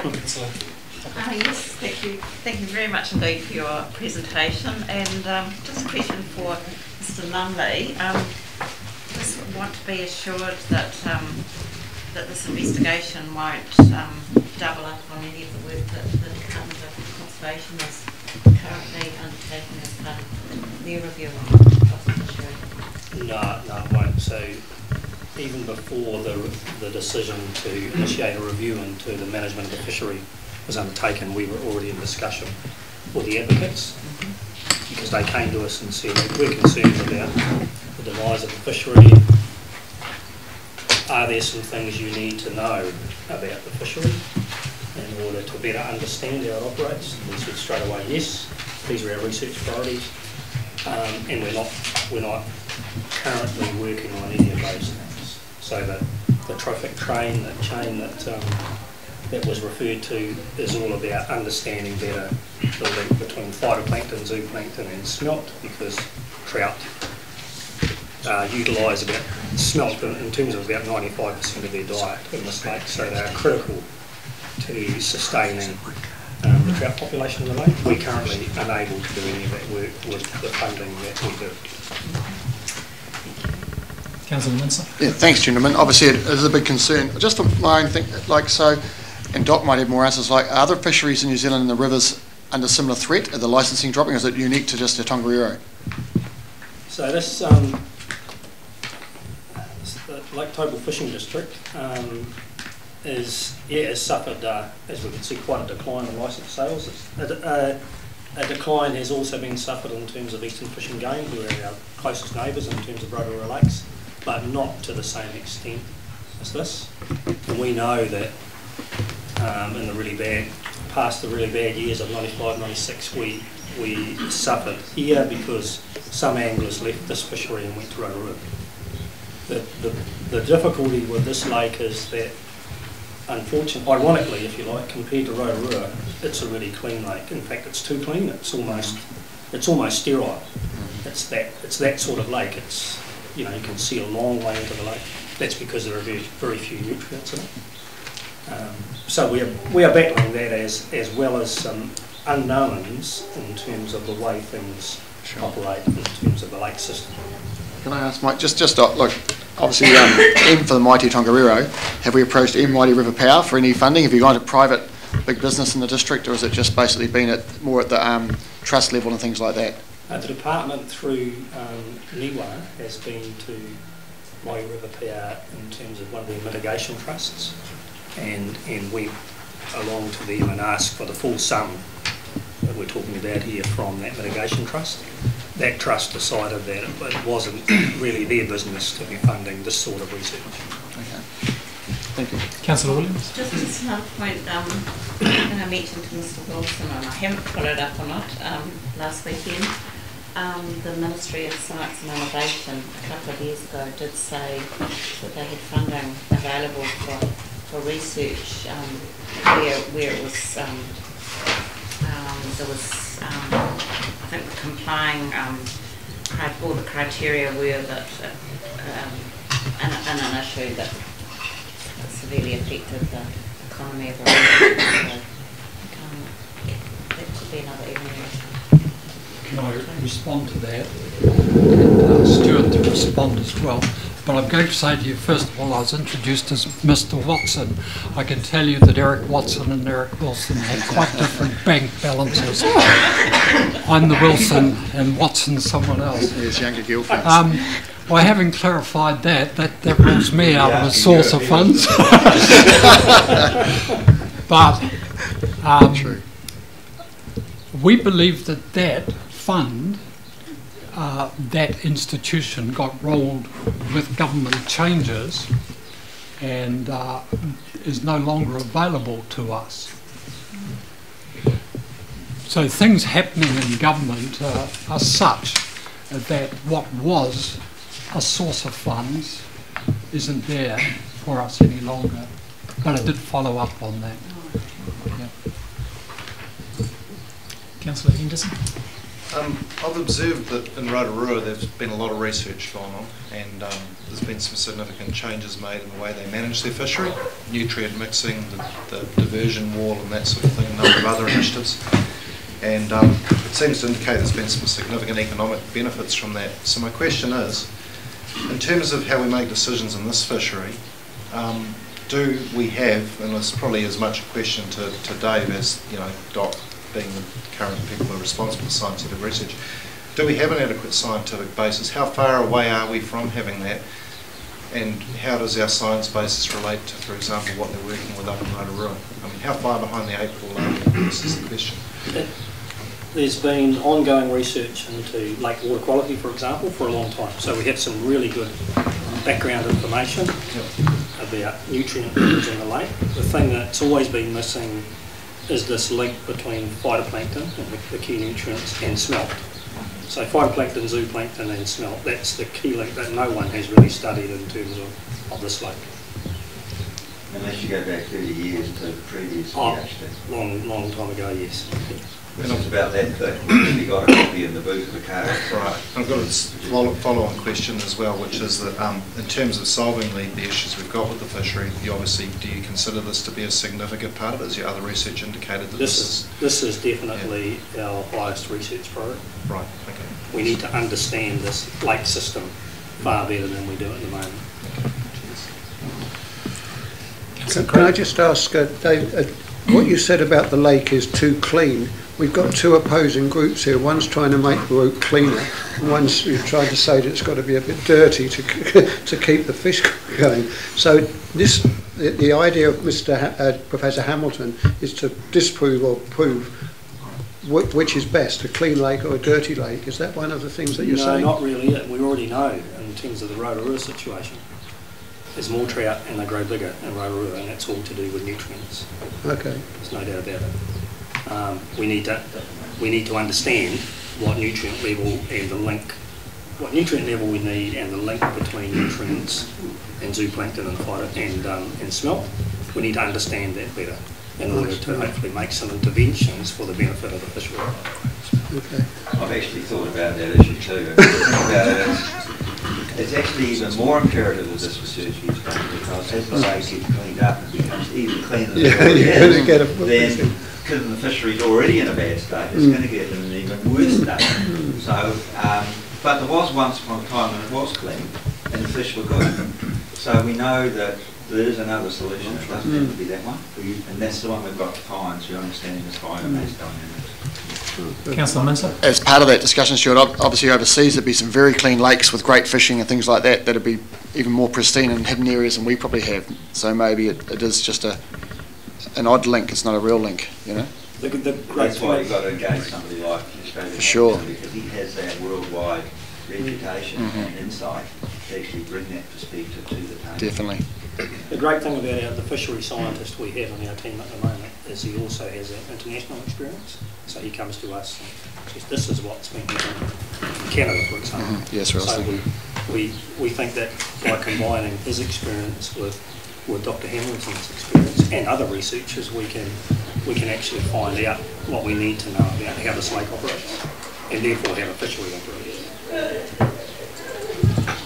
Yes, thank you. Thank you very much indeed for your presentation. And just a question for Mr. Lumley. Just want to be assured that that this investigation won't double up on any of the work that the Department of Conservation is currently undertaking as part of their review on the fishery. No, it won't. So even before the decision to initiate a review into the management of the fishery was undertaken, we were already in discussion with the advocates, because they came to us and said that we're concerned about the demise of the fishery. Are there some things you need to know about the fishery in order to better understand how it operates? We said straight away yes. These are our research priorities, and we're not currently working on any of those things. So the trophic chain that was referred to is all about understanding better the link between phytoplankton, zooplankton and smelt, because trout utilise about smelt in terms of about 95% of their diet in this lake, so they are critical to sustaining the trout population in the lake. We're currently unable to do any of that work with the funding that we do. Councillor Minster. Yeah, thanks, gentlemen. Obviously, it is a big concern. Just for my own thing, and Doc might have more answers. Are other fisheries in New Zealand and the rivers under similar threat? Are the licensing dropping? Or is it unique to just the Tongariro? So this Lake Taupo Fishing District has suffered, as we can see, quite a decline in licence sales. A decline has also been suffered in terms of eastern fishing game, who are our closest neighbours in terms of Rotorua lakes, but not to the same extent as this. And we know that in the really bad years of 95, 96, we suffered here because some anglers left this fishery and went to Rotorua. The difficulty with this lake is that, unfortunately, ironically, if you like, compared to Rotorua, it's a really clean lake. In fact, it's too clean. It's almost sterile. It's that sort of lake. It's, you can see a long way into the lake. That's because there are very few nutrients in it. So we are battling that as well as some unknowns in terms of the way things operate in terms of the lake system. Can I ask Mike, just look, obviously M for the mighty Tongariro, have we approached M Mighty River Power for any funding? Have you gone to private big business in the district, or has it just basically been more at the trust level and things like that? The department through NIWA has been to Mighty River Power in terms of one of their mitigation trusts, and went along to them and asked for the full sum that we're talking about here from that mitigation trust. That trust decided that it wasn't really their business to be funding this sort of research. Okay. Thank you. Councillor Williams. Just another point, and I mentioned to Mr. Wilson, and I haven't followed up on it last weekend. The Ministry of Science and Innovation a couple of years ago did say that they had funding available for research where it was there was I think the complying all the criteria were that an issue that severely affected the economy of the region. So that could be another area. Can I respond to that? And Stuart to respond as well. But I'm going to say to you, first of all, I was introduced as Mr. Watson. I can tell you that Eric Watson and Eric Wilson have quite different bank balances. I'm the Wilson and Watson's someone else. His younger girlfriend. By having clarified that rules me out of a source of funds. But we believe that fund, that institution got rolled with government changes and is no longer available to us. So things happening in government are such that what was a source of funds isn't there for us any longer. But I did follow up on that. Yeah. Councillor Henderson. I've observed that in Rotorua there's been a lot of research going on, and there's been some significant changes made in the way they manage their fishery, nutrient mixing, the diversion wall and that sort of thing, a number of other initiatives. And it seems to indicate there's been some significant economic benefits from that. So my question is, in terms of how we make decisions in this fishery, do we have, and it's probably as much a question to Dave as, you know, Doc being the current people who are responsible for scientific research, do we have an adequate scientific basis? How far away are we from having that? And how does our science basis relate to, for example, what they're working with up in Rotorua? I mean, how far behind the eight ball are we? This is the question. There's been ongoing research into lake water quality, for example, for a long time. So we have some really good background information about nutrient levels in the lake. The thing that's always been missing is this link between phytoplankton, the key nutrients, and smelt. So phytoplankton, zooplankton and smelt, that's the key link that no one has really studied in terms of this lake. Unless you go back 30 years to the previous PhD. Long time ago, yes. It's about that thing. You got a copy in the boot of the car. Right. I've got a follow-on question as well, which is that in terms of solving the issues we've got with the fishery, you obviously, do you consider this to be a significant part of it? Has your other research indicated that this is definitely our highest research priority. Right, okay. We need to understand this lake system far better than we do at the moment. Okay. Can I just ask, Dave, what you said about the lake is too clean. We've got two opposing groups here. One's trying to make the route cleaner, and one's trying to say that it's got to be a bit dirty to keep the fish going. So the idea of Professor Hamilton is to disprove or prove which is best, a clean lake or a dirty lake. Is that one of the things that you're saying? No, not really. We already know in terms of the Rotorua situation. There's more trout and they grow bigger in Rotorua, and that's all to do with nutrients. Okay. There's no doubt about it. We need to understand what nutrient level and the link, what nutrient level we need and the link between nutrients and zooplankton and smelt. We need to understand that better in order to hopefully make some interventions for the benefit of the fishery. Okay. I've actually thought about that issue too. It's actually even more imperative that this research gets done, because as the lake gets cleaned up and becomes even cleaner than it already is, then because the fishery's already in a bad state, it's going to get in an even worse state. So, but there was once upon a time when it was clean and the fish were good. So we know that there is another solution. It doesn't have to be that one, and that's the one we've got to find through understanding this biomass dynamics. Councillor Minster. As part of that discussion, Stuart, obviously overseas there'd be some very clean lakes with great fishing and things like that that'd be even more pristine in hidden areas than we probably have. So maybe it is just an odd link, it's not a real link, you know? That's why you've got to engage somebody like Australia, for sure, because he has that worldwide reputation and insight to actually bring that perspective to the table. Definitely. The great thing about the fishery scientist we have on our team at the moment is he also has an international experience. So he comes to us and says, this is what's been done in Canada, for example. Yes, so we think that by combining his experience with Dr. Hamilton's experience and other researchers, we can actually find out what we need to know about how this lake operates, and therefore how a fishery operates.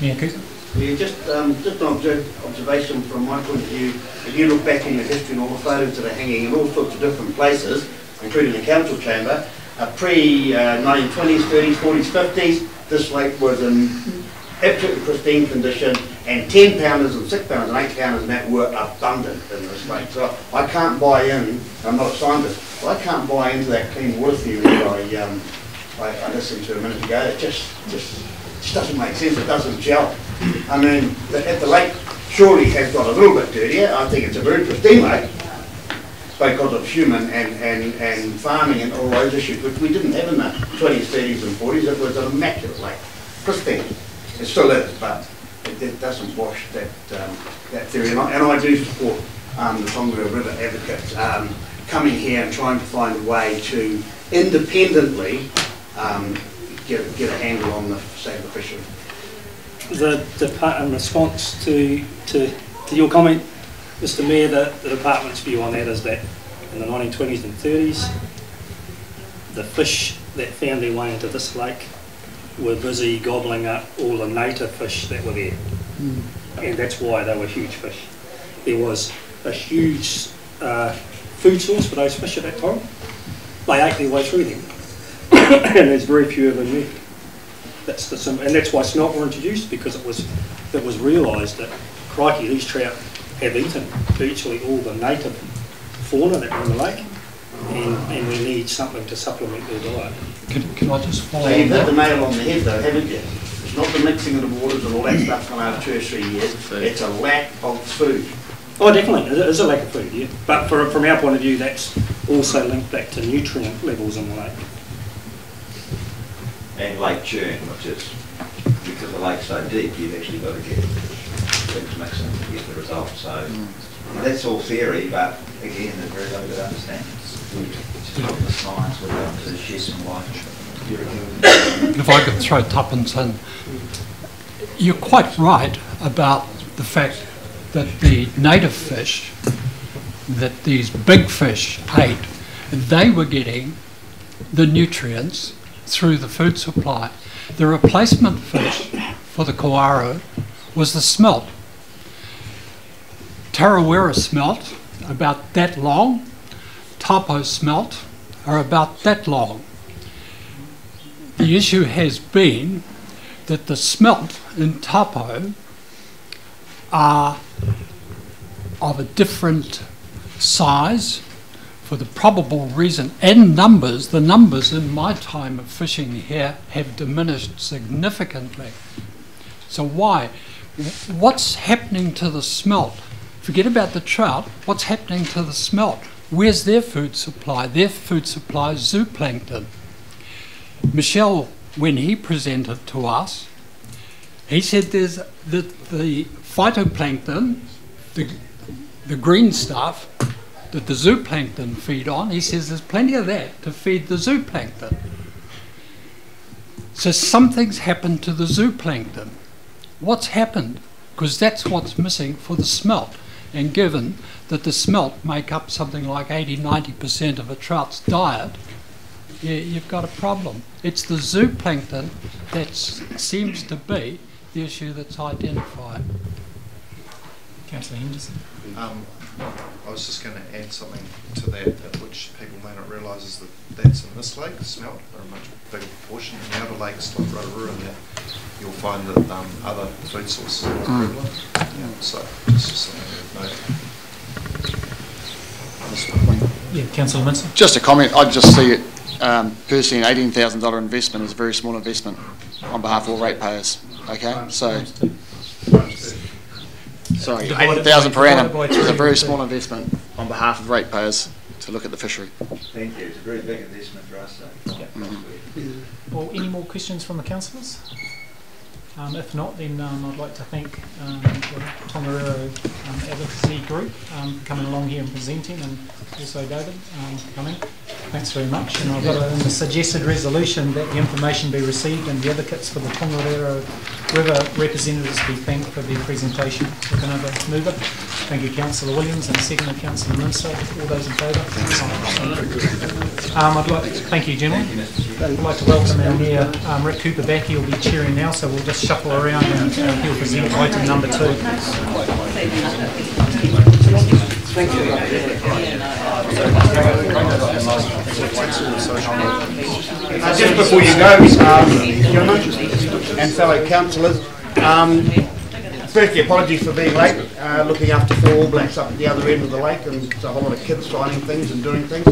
Mayor Cooper. Yeah, just an observation from my point of view. If you look back in the history and all the photos that are hanging in all sorts of different places, including the council chamber, pre-1920s, 30s, 40s, 50s, this lake was in absolutely pristine condition, and 10 pounders and 6 pounders and 8 pounders and that were abundant in this lake. So I can't buy in, I'm not a scientist, but I can't buy into that clean water theory that I listened to a minute ago. It just doesn't make sense, it doesn't gel. I mean, the lake surely has got a little bit dirtier. I think it's a very pristine lake because of human and farming and all those issues, which we didn't have in the 20s, 30s and 40s. It was an immaculate lake, pristine. It still is, but it doesn't wash that theory. And I do support the Tongariro River advocates coming here and trying to find a way to independently get a handle on the fishery. In response to your comment, Mr. Mayor, the department's view on that is that in the 1920s and 30s, the fish that found their way into this lake were busy gobbling up all the native fish that were there. and that's why they were huge fish. There was a huge food source for those fish at that time. They ate their way through them, and there's very few of them left. That's the and that's why smelt were introduced, because it was realised that, crikey, these trout have eaten virtually all the native fauna that were in the lake, and we need something to supplement their diet. Can I just follow So you've on hit the that? nail on the head though, haven't you? It's not the mixing of the waters and all that stuff from our tertiary years, it's a lack of food. Oh, definitely, it is a lack of food, yeah. But from our point of view, that's also linked back to nutrient levels in the lake. And lake churn, which is, because the lake's so deep, you've actually got to get things mixing to get the result. So that's all theory, but again, there's very limited understanding. It's not the science, we're going to share some light. If I could throw tuppence in, you're quite right about the fact that the native fish that these big fish ate, they were getting the nutrients through the food supply. The replacement fish for the whakaaro was the smelt. Tarawera smelt, about that long. Taupo smelt are about that long. The issue has been that the smelt in Taupo are of a different size for the probable reason, and numbers, the numbers in my time of fishing here have diminished significantly. So why? What's happening to the smelt? Forget about the trout, what's happening to the smelt? Where's their food supply? Their food supply is zooplankton. Michelle, when he presented to us, he said there's the phytoplankton, the green stuff that the zooplankton feed on, he says there's plenty of that to feed the zooplankton. So something's happened to the zooplankton. What's happened? Because that's what's missing for the smelt. And given that the smelt make up something like 80–90% of a trout's diet, you've got a problem. It's the zooplankton that seems to be the issue that's identified. Councillor Henderson. I was just going to add something to that, which people may not realise, is that that's in this lake, smelt, are a much bigger proportion. In the other lakes, like Rotorua, and that, you'll find that other food sources are prevalent. So, just something to note. Yeah, Councillor Minster. Just a comment, I just see it personally, an $18,000 investment is a very small investment on behalf of all ratepayers. Okay, so sorry, 80,000 per annum is a very small investment on behalf of ratepayers to look at the fishery. Thank you. It's a very big investment for us. Well, any more questions from the councillors? If not, then I'd like to thank the Tongariro Advocacy Group for coming along here and presenting, and also David for coming. Thanks very much. And I've got in the suggested resolution that the information be received and the advocates for the Tongariro River representatives be thanked for their presentation. So can I have a mover? Thank you, Councillor Williams, and second, Councillor Minster. All those in favour? Thank you, gentlemen. I'd like to welcome our Mayor, Rick Cooper, back. He'll be chairing now, so we'll just shuffle around and he'll present item number 2. Thank you. Just before you go, gentlemen and fellow councillors, firstly, apologies for being late, looking after 4 All Blacks up at the other end of the lake, and it's a whole lot of kids signing things and doing things.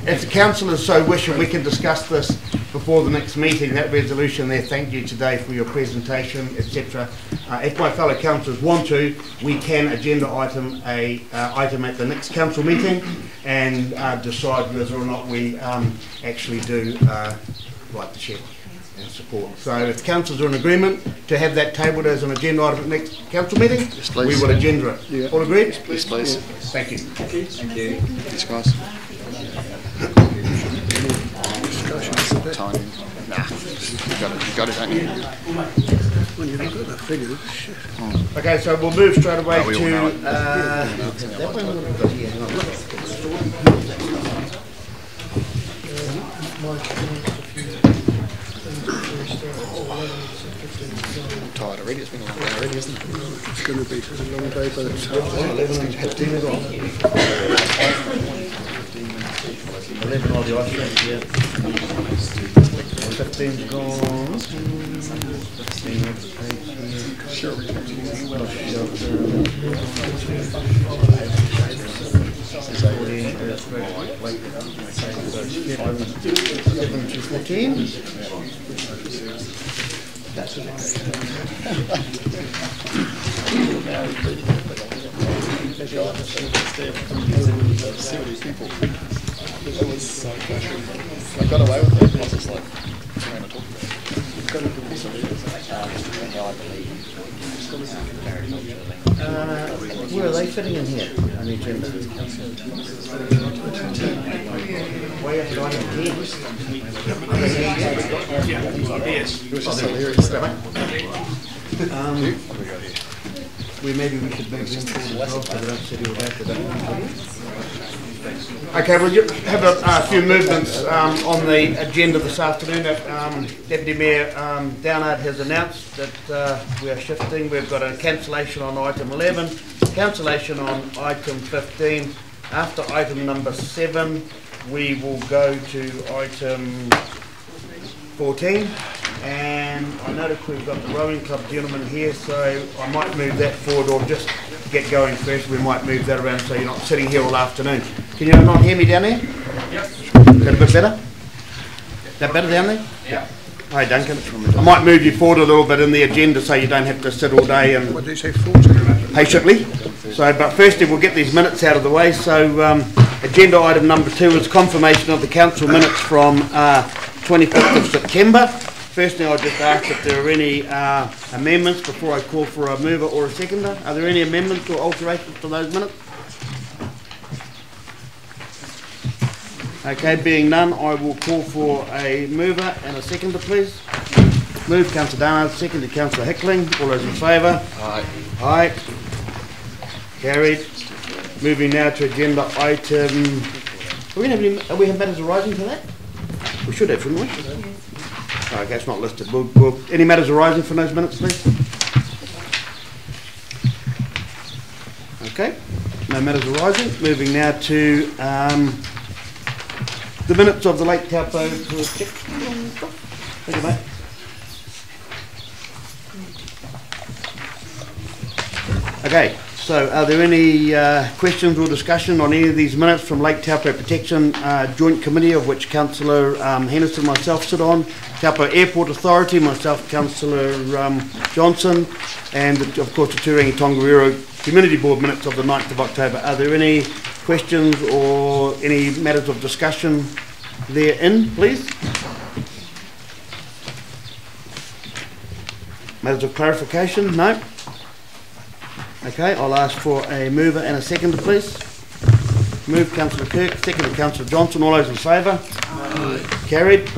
If the councillors so wish, and we can discuss this before the next meeting, that resolution there, thank you today for your presentation, etc. If my fellow councillors want to, we can agenda item item at the next council meeting and decide whether or not we actually do write the cheque and support. So if councillors are in agreement to have that tabled as an agenda item at the next council meeting, yes, we will agenda it. Yeah. All agreed? Yes, please. Yeah. Thank you. Thank you. Thanks, guys. Timing. Nah, you got it, don't you? When you look at the figures, shit. Okay, so we'll move straight away to That one would have got here. I'm tired already. It's been a long day already, isn't it? It's going to be a long day, but it's 11 all the ice cream, yeah. 15's gone. 15 Sure. That's it. People. It was so good. I got away with it. I was just like, trying to talk about it. Where are they fitting in here? On the agenda? Way up to item 10. It was just hilarious. Maybe we should move them forward as well, so they don't sit here back to that. Okay, we'll have a few movements on the agenda this afternoon. Deputy Mayor Downard has announced that we are shifting. We've got a cancellation on item 11, cancellation on item 15. After item number 7, we will go to item 14. And I notice we've got the rowing club gentleman here, so I might move that forward, or just get going first. We might move that around so you're not sitting here all afternoon. Can you not hear me down there? Yep. Is that a bit better? Is that better down there? Yeah. Hi Duncan. I might move you forward a little bit in the agenda so you don't have to sit all day and what did you say, 14? Patiently. So, but firstly we'll get these minutes out of the way. So agenda item number 2 is confirmation of the council minutes from 25th of September. Firstly, I'll just ask if there are any amendments before I call for a mover or a seconder. Are there any amendments or alterations to those minutes? Okay, being none, I will call for a mover and a seconder, please. Move, Councillor Downard, seconded Councillor Hickling. All those in favour? Aye. Aye. Carried. Moving now to agenda item... Do we have matters arising for that? We should have, shouldn't we? Okay, it's not listed. Any matters arising from those minutes, please? Okay, no matters arising. Moving now to the minutes of the late Taupo District. Thank you, mate. Okay, so are there any questions or discussion on any of these minutes from Lake Taupo Protection Joint Committee, of which Councillor Henderson and myself sit on, Taupo Airport Authority, myself, Councillor Johnson, and of course the Turangi-Tongariro Community Board minutes of the 9th of October. Are there any questions or any matters of discussion therein, please? Matters of clarification? No? Okay, I'll ask for a mover and a seconder, please. Move, Councillor Kirk, seconded Councillor Johnson. All those in favour? Carried.